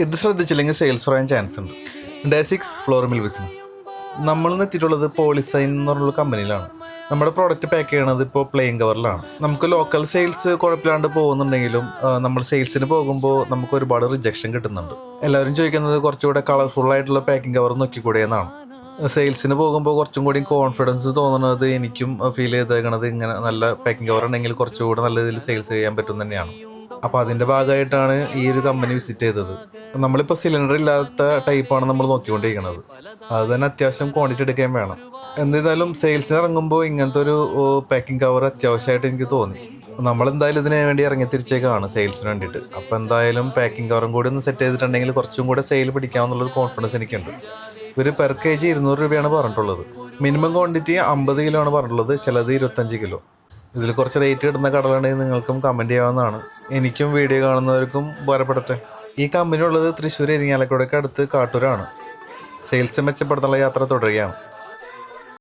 ഇത് ശ്രദ്ധിച്ചില്ലെങ്കിൽ സെയിൽസ് പറയാൻ ചാൻസ് ഉണ്ട്. Day 6 floor mill business. നമ്മൾ എത്തിയിട്ടുള്ളത് പോളിസൈൻ എന്ന് പറഞ്ഞുള്ള കമ്പനിയിലാണ്. നമ്മുടെ പ്രോഡക്റ്റ് പാക്ക് ചെയ്യണത് ഇപ്പോൾ പ്ലെയിൻ കവറിലാണ്. നമുക്ക് ലോക്കൽ സെയിൽസ് കുഴപ്പമില്ലാണ്ട് പോകുന്നുണ്ടെങ്കിലും നമ്മൾ സെയിൽസിന് പോകുമ്പോൾ നമുക്ക് ഒരുപാട് റിജക്ഷൻ കിട്ടുന്നുണ്ട്. എല്ലാവരും ചോദിക്കുന്നത് കുറച്ചുകൂടെ കളർഫുൾ ആയിട്ടുള്ള പാക്കിംഗ് കവർ നോക്കിക്കൂടെ എന്നാണ്. സെയിൽസിന് പോകുമ്പോൾ കുറച്ചും കൂടി കോൺഫിഡൻസ് തോന്നുന്നത് എനിക്കും ഫീൽ ചെയ്തേക്കണത് ഇങ്ങനെ നല്ല പാക്കിംഗ് കവർ ഉണ്ടെങ്കിൽ കുറച്ചുകൂടെ നല്ല രീതിയിൽ സെയിൽസ് ചെയ്യാൻ പറ്റും തന്നെയാണ്. അപ്പോൾ അതിൻ്റെ ഭാഗമായിട്ടാണ് ഈ ഒരു കമ്പനി വിസിറ്റ് ചെയ്തത്. നമ്മളിപ്പോൾ സിലിണ്ടർ ഇല്ലാത്ത ടൈപ്പാണ് നമ്മൾ നോക്കിക്കൊണ്ടിരിക്കുന്നത്. അത് തന്നെ അത്യാവശ്യം ക്വാണ്ടിറ്റി എടുക്കാൻ വേണം. എന്തായാലും സെയിൽസിന് ഇറങ്ങുമ്പോൾ ഇങ്ങനത്തെ ഒരു പാക്കിംഗ് കവർ അത്യാവശ്യമായിട്ട് എനിക്ക് തോന്നി. നമ്മളെന്തായാലും ഇതിന് വേണ്ടി ഇറങ്ങി തിരിച്ചേക്കാണ് സെയിൽസിന് വേണ്ടിയിട്ട്. അപ്പോൾ എന്തായാലും പാക്കിംഗ് കവറും കൂടി ഒന്ന് സെറ്റ് ചെയ്തിട്ടുണ്ടെങ്കിൽ കുറച്ചും കൂടെ സെയിൽ പിടിക്കാമെന്നുള്ളൊരു കോൺഫിഡൻസ് എനിക്കുണ്ട്. ഒരു പെർ കെ ജി 200 രൂപയാണ് പറഞ്ഞിട്ടുള്ളത്. മിനിമം ക്വാണ്ടിറ്റി 50 കിലോ ആണ് പറഞ്ഞിട്ടുള്ളത്, ചിലത് 25 കിലോ. ഇതിൽ കുറച്ച് റേറ്റ് ഇടുന്ന കടകളുണ്ടെങ്കിൽ നിങ്ങൾക്കും കമൻറ്റ് ചെയ്യാവുന്നതാണ്. എനിക്കും വീഡിയോ കാണുന്നവർക്കും ഉപകാരപ്പെടട്ടെ. ഈ കമ്പനി ഉള്ളത് തൃശ്ശൂർ ഇരിങ്ങാലക്കുടയ്ക്ക് അടുത്ത് കാട്ടൂരാണ്. സെയിൽസ് മെച്ചപ്പെടുത്താനുള്ള യാത്ര തുടരുകയാണ്.